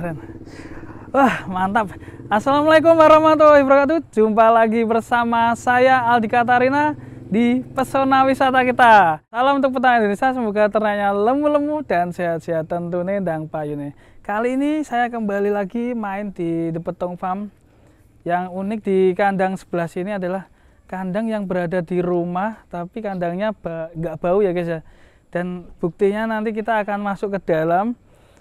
keren. Wah, mantap. Assalamualaikum warahmatullahi wabarakatuh. Jumpa lagi bersama saya Aldi Katarina di pesona wisata kita. Salam untuk petani Indonesia, semoga ternaknya lemu-lemu dan sehat-sehat tentunya dan payune. Kali ini saya kembali lagi main di The Petong Farm. Yang unik di kandang sebelah sini adalah kandang yang berada di rumah, tapi kandangnya nggak bau ya guys ya. Dan buktinya nanti kita akan masuk ke dalam.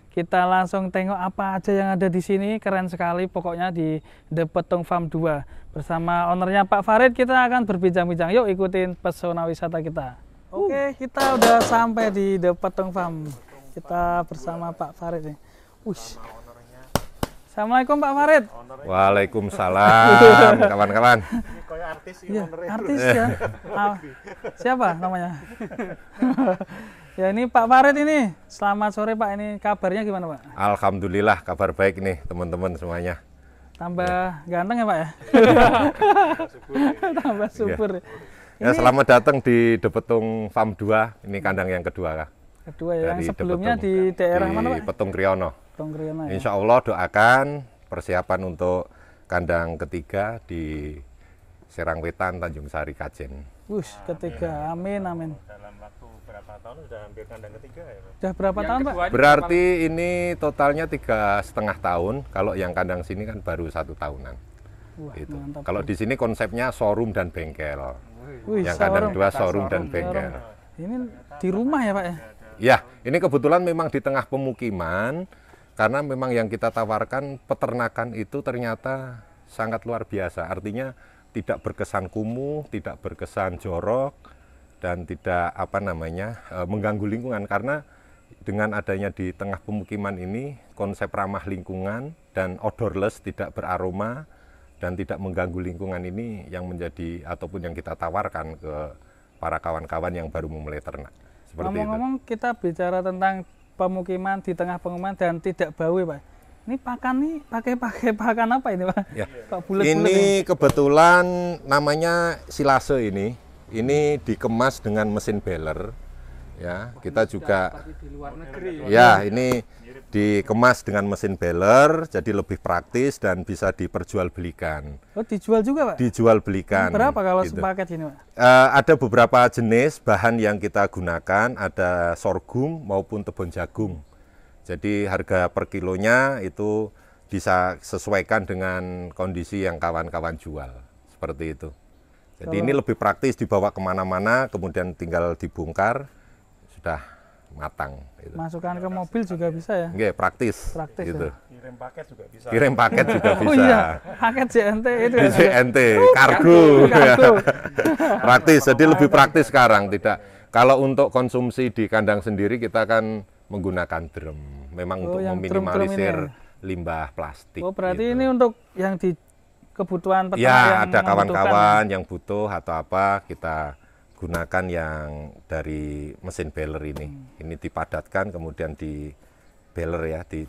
Kita langsung tengok apa aja yang ada di sini. Keren sekali pokoknya di The Petong Farm 2. Bersama ownernya Pak Farid kita akan berbincang-bincang. Yuk ikutin pesona wisata kita. Oke, kita udah sampai di The Petong Farm. Kita bersama Pak Farid nih. Assalamualaikum Pak Farid. Waalaikumsalam kawan-kawan. Artis ya. Siapa namanya? Ya ini Pak Farid ini. Selamat sore Pak. Ini kabarnya gimana Pak? Alhamdulillah kabar baik nih teman-teman semuanya. Tambah ganteng ya Pak ya? Tambah subur. Ya, selamat datang di The Petong Farm 2. Ini kandang yang kedua. Kedua ya. Yang sebelumnya di daerah mana Pak? Di Petong Kriyono. Petong Kriyono ya. Insya Allah doakan persiapan untuk kandang ketiga di Serang Wetan, Tanjung Sari, Kajen. Ketiga. Amin, amin. Dalam waktu berapa tahun sudah hampir kandang ketiga ya Pak? Sudah berapa tahun Pak? Berarti ini totalnya 3,5 tahun. Kalau yang kandang sini kan baru 1 tahunan. Wah, gitu. mantap. Kalau di sini konsepnya showroom dan bengkel. Yang kandang 2 showroom dan bengkel. Ini di rumah ya Pak ya? Ya, ini kebetulan memang di tengah pemukiman. Karena memang yang kita tawarkan peternakan itu ternyata sangat luar biasa. Artinya tidak berkesan kumuh, tidak berkesan jorok, dan tidak mengganggu lingkungan. Karena dengan adanya di tengah pemukiman ini konsep ramah lingkungan dan odorless, tidak beraroma dan tidak mengganggu lingkungan ini yang menjadi ataupun yang kita tawarkan ke para kawan-kawan yang baru memulai ternak. Ngomong-ngomong kita bicara tentang pemukiman di tengah pemukiman dan tidak bau ya Pak. Ini pakan nih pakai pakan apa ini Pak? Ya. Pak, bulet-bulet ini kebetulan namanya silase ini. Ini dikemas dengan mesin baler. Ya, kita juga di luar negeri. Ya, ini dikemas dengan mesin baler, jadi lebih praktis dan bisa diperjualbelikan. Oh, dijual juga Pak? Dijual belikan. Berapa kalau gitu. sepaket ini Pak? Ada beberapa jenis bahan yang kita gunakan, ada sorghum maupun tepung jagung. Jadi harga per kilonya itu bisa sesuaikan dengan kondisi yang kawan-kawan jual, seperti itu. Jadi ini lebih praktis dibawa kemana-mana, kemudian tinggal dibongkar, sudah matang. Gitu. Masukkan ke mobil juga bisa ya? Oke, praktis. Ya? Gitu. Kirim paket juga bisa. Kirim paket juga bisa. Oh iya, paket JNT itu. JNT, kargo. Praktis, jadi lebih praktis sekarang. Tidak. Kalau untuk konsumsi di kandang sendiri kita kan menggunakan drum. Memang untuk meminimalisir limbah plastik. Oh, berarti gitu. ini untuk yang di kebutuhan peternak Ya, yang ada kawan-kawan yang butuh atau apa, kita gunakan yang dari mesin baler ini. Ini dipadatkan, kemudian di baler ya, di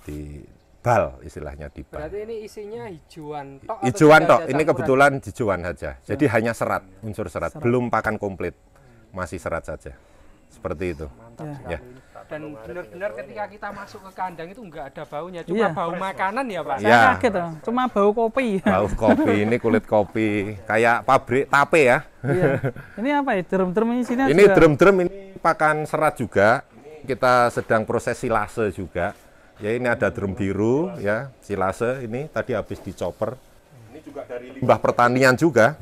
bal istilahnya, di bal. Berarti ini isinya hijauan tok? Hijauan tok, ini kebetulan hijauan saja. Jadi hanya serat, unsur serat, belum pakan komplit. Masih serat saja. Seperti itu. Ya. Dan benar-benar ketika kita masuk ke kandang itu nggak ada baunya, cuma bau makanan ya Pak? Saya kaget loh, cuma bau kopi. Bau kopi, ini kulit kopi, kayak pabrik tape ya. Iya. Ini apa ya, drum-drum ini sini? Ini drum-drum ini pakan serat juga, kita sedang proses silase juga. Ya, ini ada drum biru ya, silase ini tadi habis dicoper. Ini juga dari limbah pertanian juga.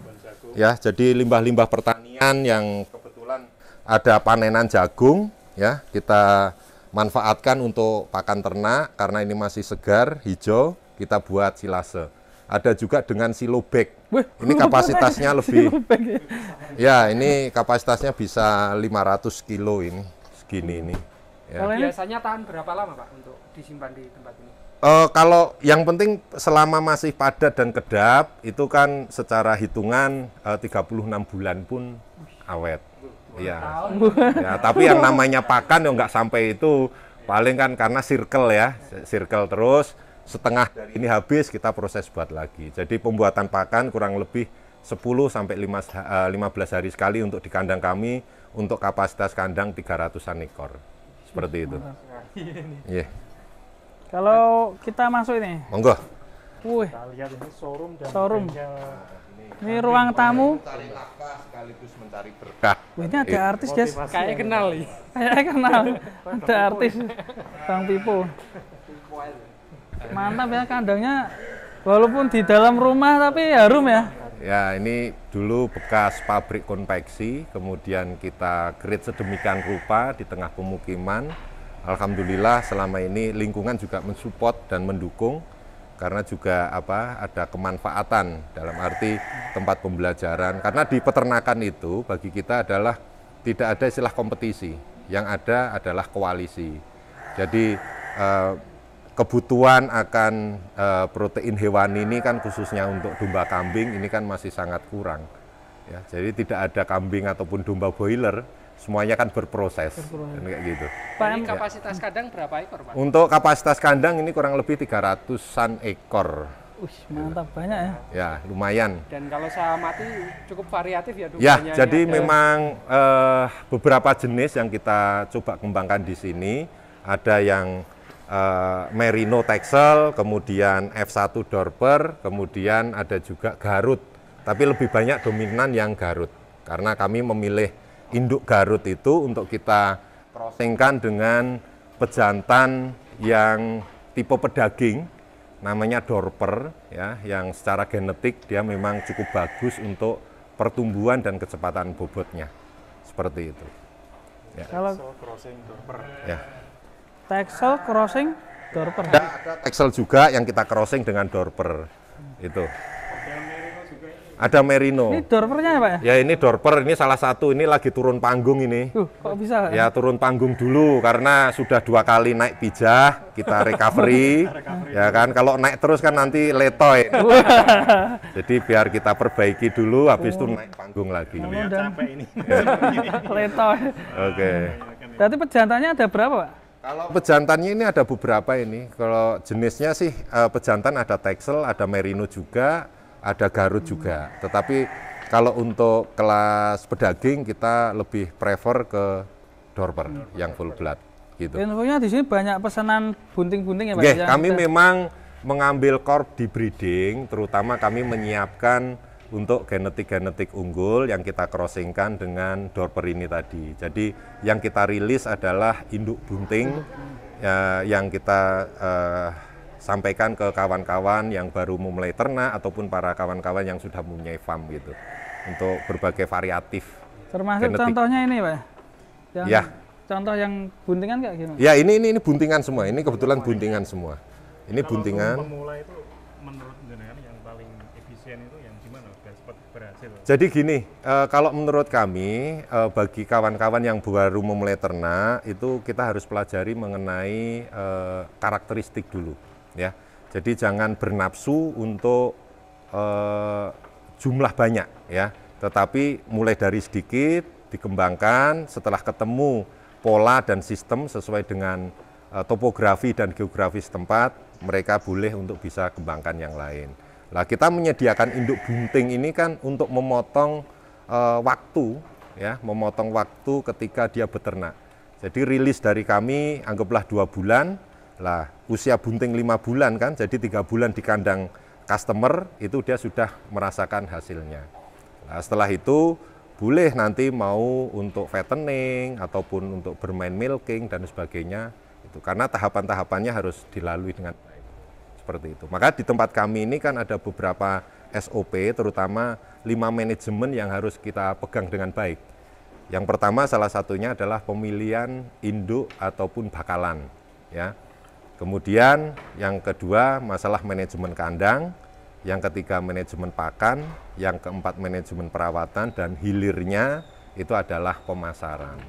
Ya, jadi limbah-limbah pertanian yang kebetulan ada panenan jagung. Ya, kita manfaatkan untuk pakan ternak karena ini masih segar, hijau, kita buat silase. Ada juga dengan silo bag. Ini kapasitasnya lebih. Ya, ini kapasitasnya bisa 500 kilo ini, segini ini. Ya. Biasanya tahan berapa lama Pak untuk disimpan di tempat ini? Kalau yang penting selama masih padat dan kedap, itu kan secara hitungan 36 bulan pun awet. Ya. Ya, tapi yang namanya pakan ya nggak sampai itu, paling kan karena circle ya, circle terus setengah dari ini habis kita proses buat lagi. Jadi pembuatan pakan kurang lebih 10 sampai 15 hari sekali untuk di kandang kami, untuk kapasitas kandang 300-an ekor. Seperti itu. Yeah. Kalau kita masuk ini, Monggo. wih, Kita lihat ini showroom dan Showroom. bengkel. ini ruang tamu. Mencari nafkah sekaligus mencari berkah. Wih, ini ada artis guys, Motivasi Kayak yang- kenal nih. kayak kenal. Ada artis, Bang Pipo. Mantap ya kandangnya, walaupun di dalam rumah tapi harum ya. Ya, ini dulu bekas pabrik konveksi, kemudian kita create sedemikian rupa di tengah pemukiman. Alhamdulillah selama ini lingkungan juga mensupport dan mendukung karena juga ada kemanfaatan dalam arti tempat pembelajaran. Karena di peternakan itu bagi kita adalah tidak ada istilah kompetisi, yang ada adalah koalisi. Jadi kebutuhan akan protein hewani ini kan khususnya untuk domba kambing ini kan masih sangat kurang. Ya, jadi tidak ada kambing ataupun domba boiler, semuanya kan berproses. Kan kayak gitu. Ini kapasitas kandang berapa ekor, Pak? Untuk kapasitas kandang ini kurang lebih 300-an ekor. Wih, mantap banyak ya. Ya, lumayan. Dan kalau saya amati cukup variatif ya Ya, dukungannya. jadi Ada- memang beberapa jenis yang kita coba kembangkan di sini. Ada yang Merino Texel, kemudian F1 Dorper, kemudian ada juga Garut. Tapi lebih banyak dominan yang Garut. Karena kami memilih induk Garut itu untuk kita crossingkan dengan pejantan yang tipe pedaging, namanya Dorper, ya, yang secara genetik dia memang cukup bagus untuk pertumbuhan dan kecepatan bobotnya. Seperti itu. Kalau So, crossing Dorper. Ya. Texel crossing Dorper. Dan ada Texel juga yang kita crossing dengan Dorper. Itu. Ada Merino. Ini Dorpernya ya Pak ya? Ya ini Dorper, ini salah satu, ini lagi turun panggung ini. Kok bisa? Pak? Ya turun panggung dulu karena sudah 2 kali naik pijah, kita recovery. Ya kan, kalau naik terus kan nanti letoy. Jadi biar kita perbaiki dulu, habis itu naik panggung lagi. Dan Capek ini. Leto. Oke. Berarti pejantannya ada berapa Pak? Kalau pejantannya ini ada beberapa ini. Kalau jenisnya sih pejantan ada Texel, ada Merino juga, ada Garut juga. Tetapi kalau untuk kelas pedaging kita lebih prefer ke Dorper yang full blood gitu. Infonya di sini banyak pesanan bunting-bunting ya Pak? Oke, Yang kami kita- memang mengambil korp di breeding, terutama kami menyiapkan untuk genetik-genetik unggul yang kita crossingkan dengan Dorper ini tadi. Jadi yang kita rilis adalah induk bunting ya, yang kita sampaikan ke kawan-kawan yang baru memulai ternak ataupun para kawan-kawan yang sudah mempunyai farm gitu untuk berbagai variatif. Termasuk genetik. contohnya ini Pak? Yang, Ya. Contoh yang buntingan kayak gimana? Ya ini buntingan semua. Ini kebetulan buntingan semua. Ini Kalau buntingan. untuk pemula itu menurut jenengan yang paling efisien itu yang gimana dan cepat berhasil? Jadi gini, kalau menurut kami bagi kawan-kawan yang baru memulai ternak itu kita harus pelajari mengenai karakteristik dulu, ya. Jadi jangan bernafsu untuk jumlah banyak, ya. Tetapi mulai dari sedikit dikembangkan, setelah ketemu pola dan sistem sesuai dengan topografi dan geografi setempat, mereka boleh untuk bisa kembangkan yang lain. Nah, kita menyediakan induk bunting ini kan untuk memotong waktu, ya, memotong waktu ketika dia beternak. Jadi rilis dari kami anggaplah 2 bulan, lah usia bunting 5 bulan kan, jadi 3 bulan di kandang customer itu dia sudah merasakan hasilnya. Nah, setelah itu boleh nanti mau untuk fattening ataupun untuk bermain milking dan sebagainya itu karena tahapan-tahapannya harus dilalui dengan baik. Seperti itu. Maka di tempat kami ini kan ada beberapa SOP terutama 5 manajemen yang harus kita pegang dengan baik. Yang pertama salah satunya adalah pemilihan induk ataupun bakalan, ya. Kemudian yang kedua masalah manajemen kandang, yang ketiga manajemen pakan, yang keempat manajemen perawatan, dan hilirnya itu adalah pemasaran.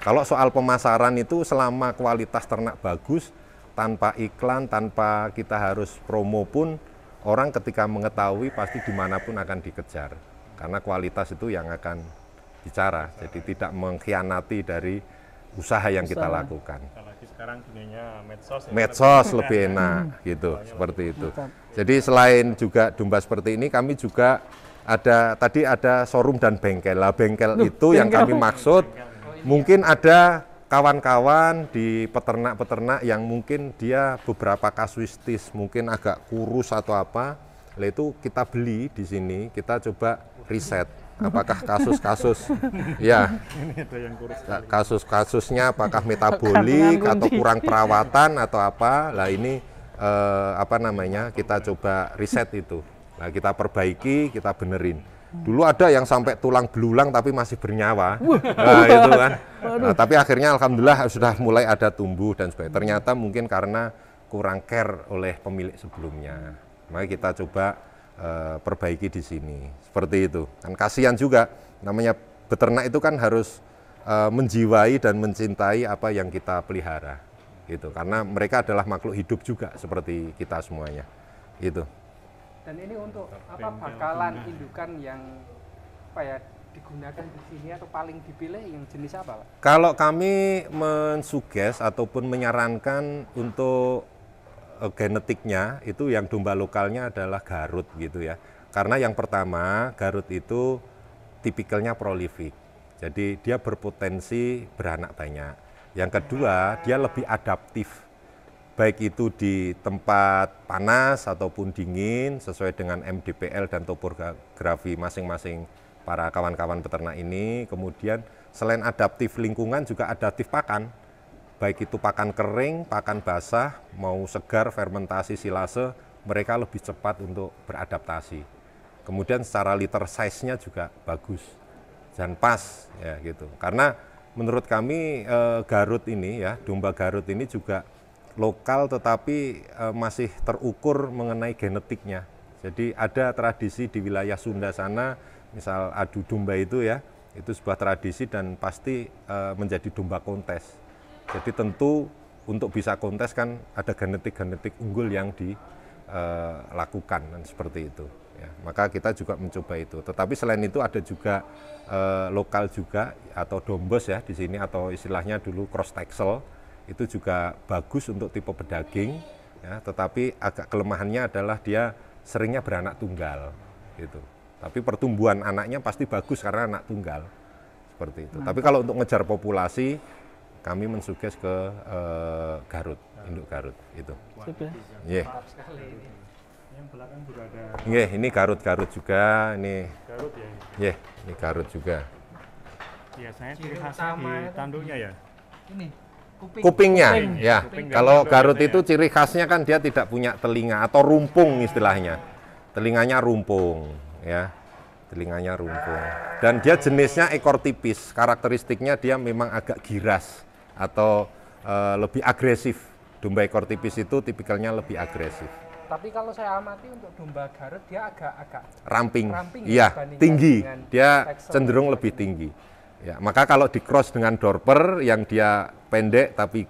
Kalau soal pemasaran itu selama kualitas ternak bagus, tanpa iklan, tanpa kita harus promo pun, orang ketika mengetahui pasti dimanapun akan dikejar. Karena kualitas itu yang akan bicara, jadi tidak mengkhianati dari usaha yang kita lakukan. Apalagi sekarang dunianya medsos. Ya, Medsos lebih enak gitu, seperti itu. Jadi selain juga domba seperti ini, kami juga tadi ada showroom dan bengkel. Lah bengkel itu yang kami maksud, mungkin ada kawan-kawan di peternak-peternak yang mungkin dia beberapa kasuistis, mungkin agak kurus atau apa, itu kita beli di sini, kita coba riset apakah kasus-kasus ya kasus-kasusnya apakah metabolik atau kurang perawatan atau apa. Lah ini apa namanya, kita coba riset itu. Nah, kita perbaiki, kita benerin. Dulu ada yang sampai tulang belulang tapi masih bernyawa. Nah, itu kan. Nah, tapi akhirnya alhamdulillah sudah mulai ada tumbuh dan sebagainya. Ternyata mungkin karena kurang care oleh pemilik sebelumnya. Maka kita coba perbaiki di sini. Seperti itu. Kan kasihan juga, namanya beternak itu kan harus menjiwai dan mencintai apa yang kita pelihara. Gitu. Karena mereka adalah makhluk hidup juga seperti kita semuanya. Gitu. Dan ini untuk apa, bakalan indukan yang apa ya digunakan di sini atau paling dipilih yang jenis apa, Pak? Kalau kami mensuges ataupun menyarankan untuk genetiknya itu yang domba lokalnya adalah Garut gitu ya. Karena yang pertama, Garut itu tipikalnya prolifik. Jadi dia berpotensi beranak banyak. Yang kedua, dia lebih adaptif. Baik itu di tempat panas ataupun dingin sesuai dengan MDPL dan topografi masing-masing para kawan-kawan peternak ini. Kemudian selain adaptif lingkungan juga adaptif pakan. Baik itu pakan kering, pakan basah, mau segar, fermentasi, silase, mereka lebih cepat untuk beradaptasi. Kemudian secara liter size-nya juga bagus dan pas ya gitu. Karena menurut kami Garut ini ya, domba Garut ini juga lokal tetapi masih terukur mengenai genetiknya. Jadi ada tradisi di wilayah Sunda sana, misal adu domba itu ya, itu sebuah tradisi dan pasti menjadi domba kontes. Jadi tentu untuk bisa kontes kan ada genetik-genetik unggul yang dilakukan dan seperti itu. Ya, maka kita juga mencoba itu. Tetapi selain itu ada juga lokal juga atau dombos ya di sini, atau istilahnya dulu cross texel. Itu juga bagus untuk tipe pedaging, ya, tetapi agak kelemahannya adalah dia seringnya beranak tunggal, gitu. Tapi pertumbuhan anaknya pasti bagus karena anak tunggal, seperti itu. Tapi kalau untuk ngejar populasi, kami mensuges ke Garut, induk Garut, itu. Yeah. Yang belakang juga ada. Yeah, ini Garut juga, ini. Garut ya. Yeah, ini Garut juga. Biasanya ciri khasnya di tanduknya ya. Ini Kupingnya, ya. Kuping. Kalau Garut itu ciri khasnya kan dia tidak punya telinga atau rumpung istilahnya. Telinganya rumpung, ya. Telinganya rumpung. Dan dia jenisnya ekor tipis. Karakteristiknya dia memang agak giras atau lebih agresif. Domba ekor tipis itu tipikalnya lebih agresif. Tapi kalau saya amati untuk domba Garut dia agak Ramping. Ya, Iya, tinggi. Dia cenderung lebih tinggi. Ya, maka kalau di cross dengan Dorper yang dia pendek tapi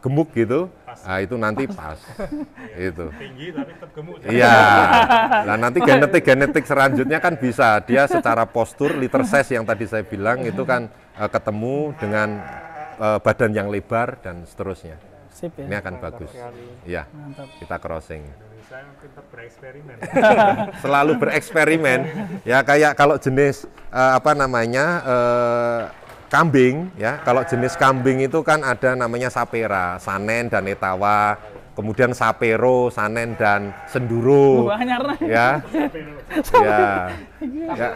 gemuk gitu, nah, itu nanti pas. Itu. Tinggi tapi tetap gemuk. Iya. Nah, nanti genetik selanjutnya kan bisa dia secara postur, liter size yang tadi saya bilang itu kan ketemu dengan badan yang lebar dan seterusnya. Sip ya. Ini akan bagus. Iya. Kita crossing. Saya pintar bereksperimen. Selalu bereksperimen. Ya kayak kalau jenis kambing ya. Kalau jenis kambing itu kan ada namanya sapera, sanen dan etawa. Kemudian sapero, sanen dan senduro. Ya. Ya. Ya.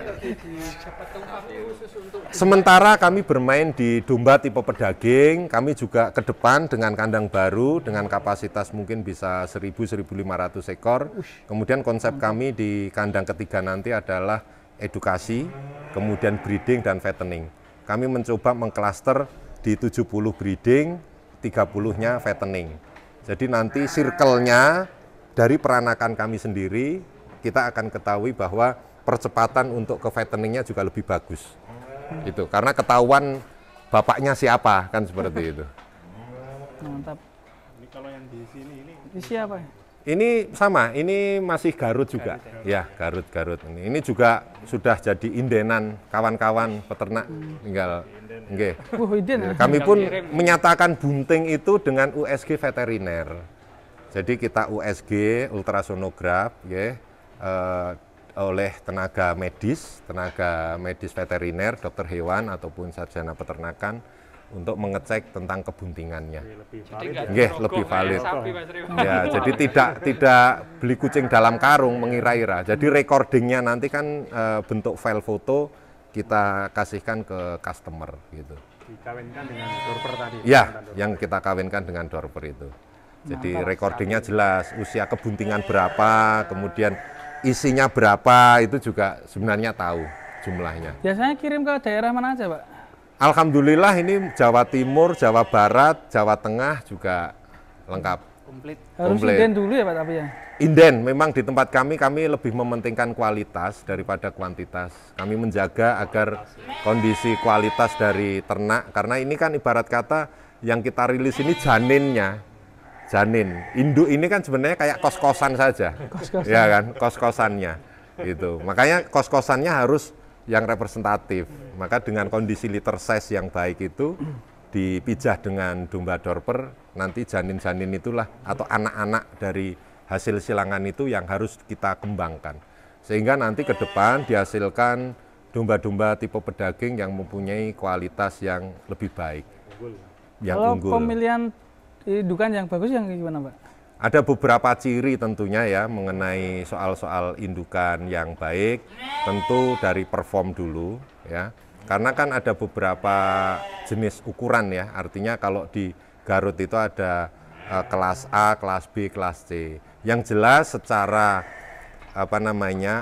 Sementara kami bermain di domba tipe pedaging, kami juga ke depan dengan kandang baru dengan kapasitas mungkin bisa 1.000-1.500 ekor. Kemudian konsep kami di kandang ketiga nanti adalah edukasi, kemudian breeding dan fattening. Kami mencoba mengklaster di 70 breeding, 30-nya fattening. Jadi nanti circle-nya dari peranakan kami sendiri, kita akan ketahui bahwa percepatan untuk ke fatteningnya juga lebih bagus. Itu karena ketahuan bapaknya siapa kan seperti itu. Mantap. Ini kalau yang di sini ini siapa? Ini sama, ini masih Garut juga. Ya, Garut. Ini juga sudah jadi indenan kawan-kawan peternak. Tinggal nggih. Kami pun menyatakan bunting itu dengan USG veteriner. Jadi kita USG ultrasonograf nggih. oleh tenaga medis veteriner, dokter hewan ataupun sarjana peternakan untuk mengecek tentang kebuntingannya. Lebih Jadi valid nggak ya. Nggih, dirogoh lebih kayak valid. sapi, Mas Rio. Ya, jadi tidak beli kucing dalam karung mengira-ira. Jadi recordingnya nanti kan bentuk file foto kita kasihkan ke customer gitu. Dikawinkan dengan dorper tadi. Ya, dengan dorper. yang kita kawinkan dengan dorper itu. Jadi recordingnya jelas, usia kebuntingan berapa, kemudian isinya berapa, itu juga sebenarnya tahu jumlahnya. Biasanya kirim ke daerah mana aja, Pak? Alhamdulillah ini Jawa Timur, Jawa Barat, Jawa Tengah juga lengkap. Komplit. Harus Komplit. inden dulu ya Pak tapi ya? Inden, memang di tempat kami lebih mementingkan kualitas daripada kuantitas. Kami menjaga agar kondisi kualitas dari ternak, karena ini kan ibarat kata yang kita rilis ini janinnya. Janin, induk ini kan sebenarnya kayak kos-kosan saja. Kos-kosan. Ya kan, kos-kosannya. Gitu. Makanya kos-kosannya harus yang representatif. Maka dengan kondisi litter size yang baik itu dipijah dengan domba dorper, nanti janin-janin itulah atau anak-anak dari hasil silangan itu yang harus kita kembangkan. Sehingga nanti ke depan dihasilkan domba-domba tipe pedaging yang mempunyai kualitas yang lebih baik. Yang Kalau unggul. pemilihan indukan yang bagus yang gimana Pak? Ada beberapa ciri tentunya ya mengenai soal-soal indukan yang baik, tentu dari perform dulu ya. Karena kan ada beberapa jenis ukuran ya, artinya kalau di Garut itu ada kelas A, kelas B, kelas C. Yang jelas secara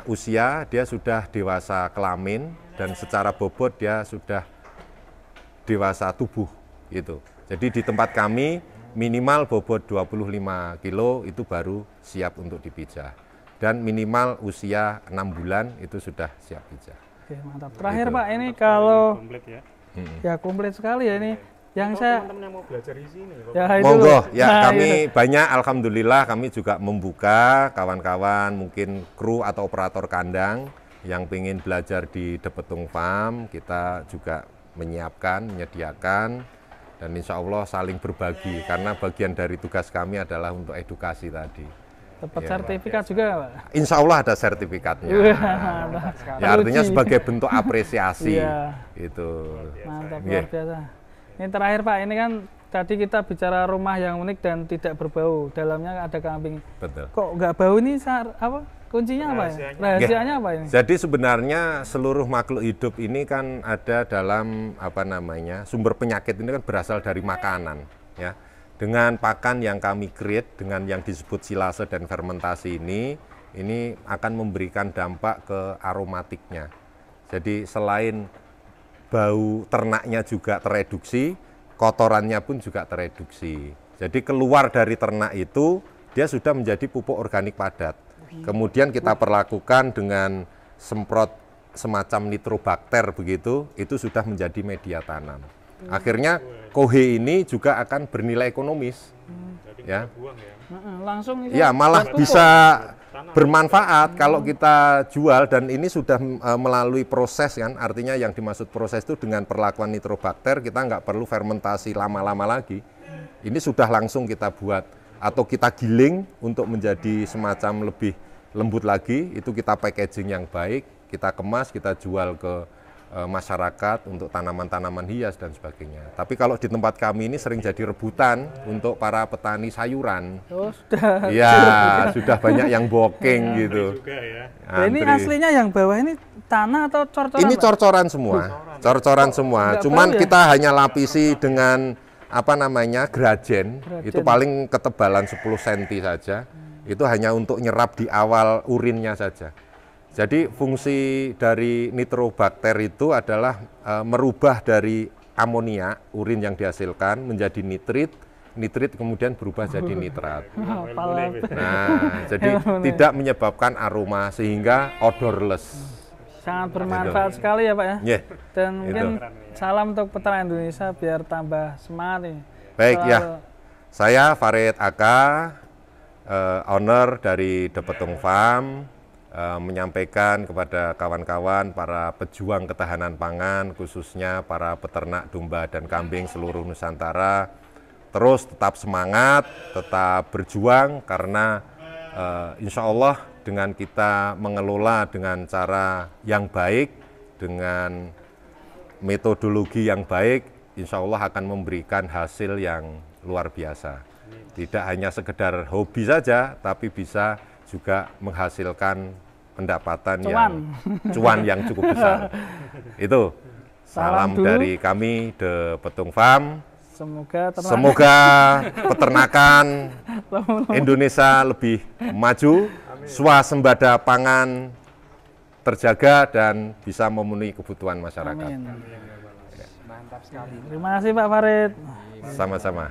usia dia sudah dewasa kelamin dan secara bobot dia sudah dewasa tubuh gitu. Jadi di tempat kami minimal bobot 25 kilo itu baru siap untuk dipijah. Dan minimal usia 6 bulan itu sudah siap pijah. Oke mantap. Terakhir Gitu. Pak ini kalau Komplit ya. ya komplit sekali ya ini. Yang Kalau saya teman-teman yang mau belajar di sini, kok. ya itu Monggo, loh. ya Nah, kami itu. banyak, alhamdulillah kami juga membuka kawan-kawan mungkin kru atau operator kandang yang ingin belajar di Depetung Farm, kita juga menyiapkan, menyediakan, dan insya Allah saling berbagi, karena bagian dari tugas kami adalah untuk edukasi tadi. Dapat Ya, sertifikat juga Pak. Insya Allah ada sertifikatnya. Mantap. Ya artinya Teruji. sebagai bentuk apresiasi. Iya. Itu. Mantap Iya. luar biasa. Ini terakhir Pak, ini kan tadi kita bicara rumah yang unik dan tidak berbau. Dalamnya ada kambing. Betul. Kok nggak bau ini apa? Kuncinya apa ya? Rahasianya. Rahasianya apa ini? Jadi sebenarnya seluruh makhluk hidup ini kan ada dalam sumber penyakit ini kan berasal dari makanan ya. Dengan pakan yang kami create dengan yang disebut silase dan fermentasi ini akan memberikan dampak ke aromatiknya. Jadi selain bau ternaknya juga tereduksi, kotorannya pun juga tereduksi. Jadi keluar dari ternak itu dia sudah menjadi pupuk organik padat. Kemudian kita perlakukan dengan semprot semacam nitrobakter begitu, itu sudah menjadi media tanam. Akhirnya kohe ini juga akan bernilai ekonomis. Jadi Ya. nggak buang ya. Langsung itu Ya, malah buat pupuk. bisa bermanfaat kalau kita jual, dan ini sudah melalui proses kan, artinya yang dimaksud proses itu dengan perlakuan nitrobakter kita nggak perlu fermentasi lama-lama lagi. Ini sudah langsung kita buat atau kita giling untuk menjadi semacam lebih lembut lagi, itu kita packaging yang baik, kita kemas, kita jual ke masyarakat untuk tanaman-tanaman hias dan sebagainya. Tapi kalau di tempat kami ini sering jadi rebutan untuk para petani sayuran. Oh, sudah. Ya, sudah banyak yang booking gitu. Juga ya. Nah, ini Antri. aslinya yang bawah ini tanah atau cor-coran? Ini Pak? cor-coran semua, cor-coran semua. nggak Cuman bau ya? kita hanya lapisi dengan grajen. Itu paling ketebalan 10 cm saja. Itu hanya untuk nyerap di awal urinnya saja. Jadi fungsi dari nitrobakter itu adalah merubah dari amonia, urin yang dihasilkan menjadi nitrit, nitrit kemudian berubah jadi nitrat. Apalah. Nah, jadi Ilmu nih. tidak menyebabkan aroma sehingga odorless. Sangat bermanfaat sekali ya Pak ya. Yeah. Dan mungkin Itu. salam untuk peternak Indonesia biar tambah semangat nih. Baik Soal- ya, saya Farid Aka, owner dari Depetung Farm, menyampaikan kepada kawan-kawan para pejuang ketahanan pangan, khususnya para peternak domba dan kambing seluruh Nusantara, terus tetap semangat, tetap berjuang, karena insya Allah dengan kita mengelola dengan cara yang baik, dengan metodologi yang baik, insya Allah akan memberikan hasil yang luar biasa. Tidak hanya sekedar hobi saja, tapi bisa juga menghasilkan pendapatan cuan yang cukup besar. Itu salam dari kami The Petung Farm. Semoga peternakan Indonesia lebih maju, swasembada pangan terjaga dan bisa memenuhi kebutuhan masyarakat. Amin. Mantap sekali. Terima kasih Pak Farid. Sama-sama.